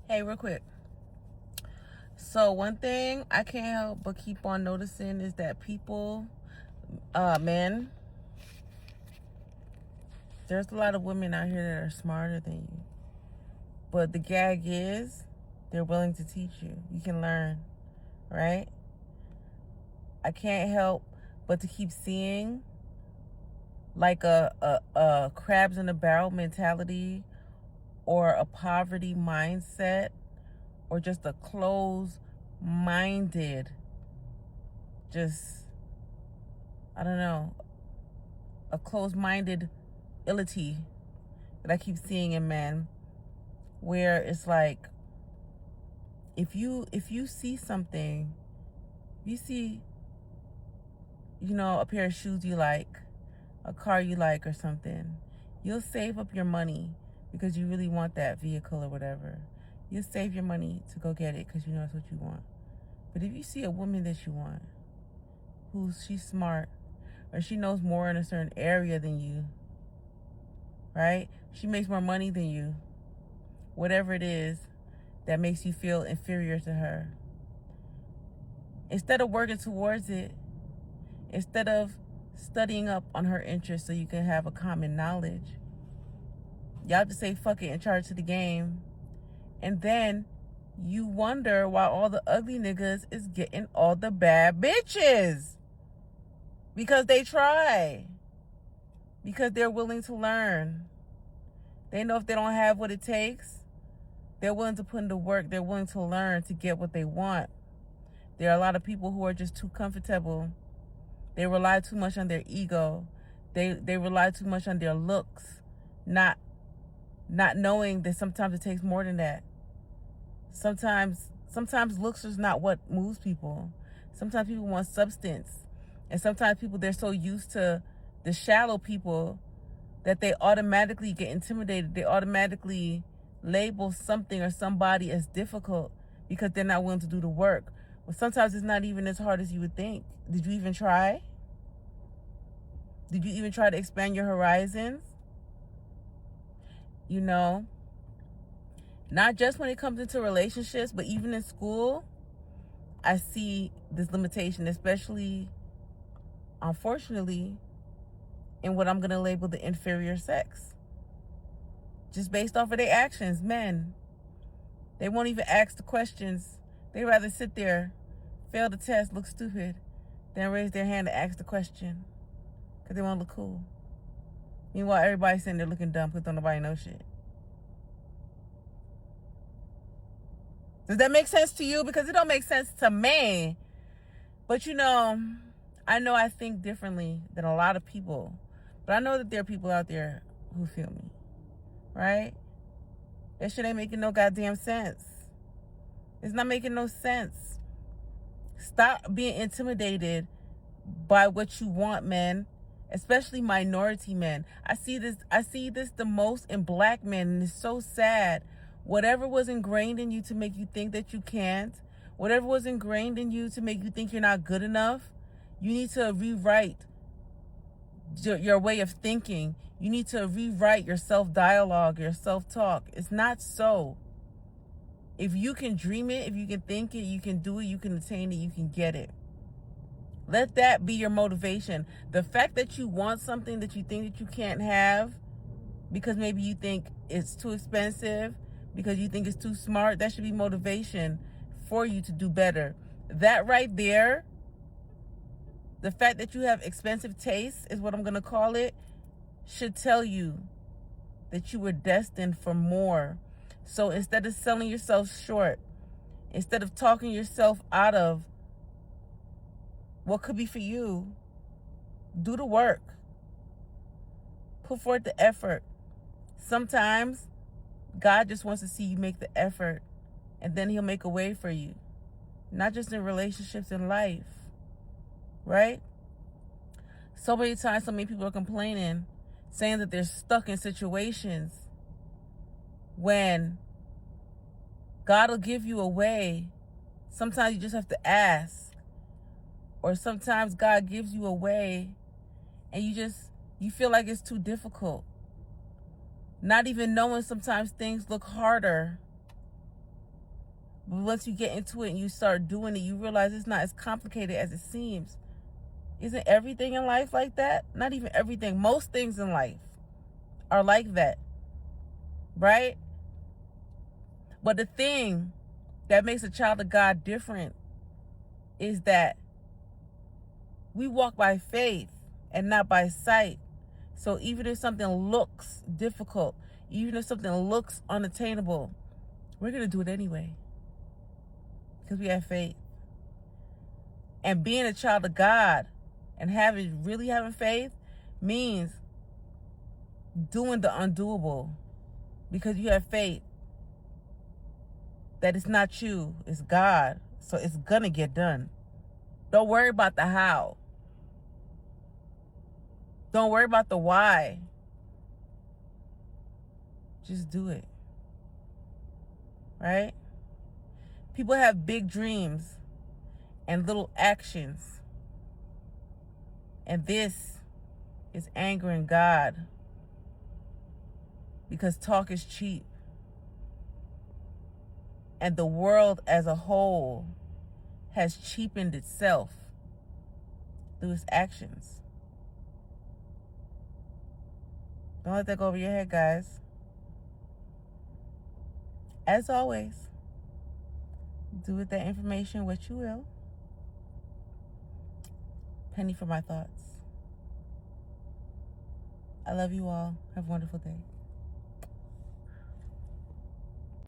Hey, real quick. So one thing I can't help but keep on noticing is that people, men, there's a lot of women out here that are smarter than you. But the gag is they're willing to teach you. You can learn, right? I can't help but to keep seeing like a crabs in a barrel mentality, or a poverty mindset, or just a closed-minded, just, I don't know, a closed-minded ability that I keep seeing in men, where it's like, if you see something, you see, a pair of shoes you like, a car you like, or something, you'll save up your money because you really want that vehicle or whatever. You'll save your money to go get it because you know that's what you want. But if you see a woman that you want, she's smart, or she knows more in a certain area than you, right? She makes more money than you. Whatever it is that makes you feel inferior to her. Instead of working towards it, instead of studying up on her interests so you can have a common knowledge, y'all just say fuck it and charge to the game. And then you wonder why all the ugly niggas is getting all the bad bitches. Because they try. Because they're willing to learn. They know if they don't have what it takes, they're willing to put in the work. They're willing to learn to get what they want. There are a lot of people who are just too comfortable. They rely too much on their ego. They rely too much on their looks, not knowing that sometimes it takes more than that. Sometimes looks is not what moves people. Sometimes people want substance. And sometimes people, they're so used to the shallow people that they automatically get intimidated. They automatically label something or somebody as difficult because they're not willing to do the work. Well, sometimes it's not even as hard as you would think. Did you even try? Did you even try to expand your horizons? Not just when it comes into relationships, but even in school, I see this limitation, especially, unfortunately, in what I'm going to label the inferior sex. Just based off of their actions, men. They won't even ask the questions. They rather sit there, fail the test, look stupid, than raise their hand to ask the question. Because they want to look cool. Meanwhile, everybody's sitting there looking dumb because don't nobody know shit. Does that make sense to you? Because it don't make sense to me. But I know I think differently than a lot of people. But I know that there are people out there who feel me. Right? That shit ain't making no goddamn sense. It's not making no sense. Stop being intimidated by what you want, men. Especially minority men. I see this the most in black men, and it's so sad. Whatever was ingrained in you to make you think that you can't, whatever was ingrained in you to make you think you're not good enough, you need to rewrite your way of thinking. You need to rewrite your self-dialogue, your self-talk. It's not so. If you can dream it, if you can think it, you can do it, you can attain it, you can get it. Let that be your motivation. The fact that you want something that you think that you can't have because maybe you think it's too expensive, because you think it's too smart, that should be motivation for you to do better. That right there, the fact that you have expensive taste, is what I'm going to call it, should tell you that you were destined for more. So instead of selling yourself short, instead of talking yourself out of what could be for you, do the work. Put forth the effort. Sometimes God just wants to see you make the effort, and then he'll make a way for you. Not just in relationships, in life. Right? So many times, so many people are complaining, saying that they're stuck in situations when God will give you a way. Sometimes you just have to ask. Or sometimes God gives you a way and you feel like it's too difficult. Not even knowing sometimes things look harder But once you get into it and you start doing it, you realize it's not as complicated as it seems. Isn't everything in life like that? Not even everything. Most things in life are like that, right? But the thing that makes a child of God different is that we walk by faith and not by sight. So even if something looks difficult, even if something looks unattainable, we're going to do it anyway because we have faith. And being a child of God and really having faith means doing the undoable because you have faith that it's not you, it's God. So it's going to get done. Don't worry about the how. Don't worry about the why. Just do it. Right? People have big dreams and little actions. And this is angering God because talk is cheap. And the world as a whole has cheapened itself through its actions. Don't let that go over your head, guys. As always, do with that information what you will. Penny for my thoughts. I love you all. Have a wonderful day.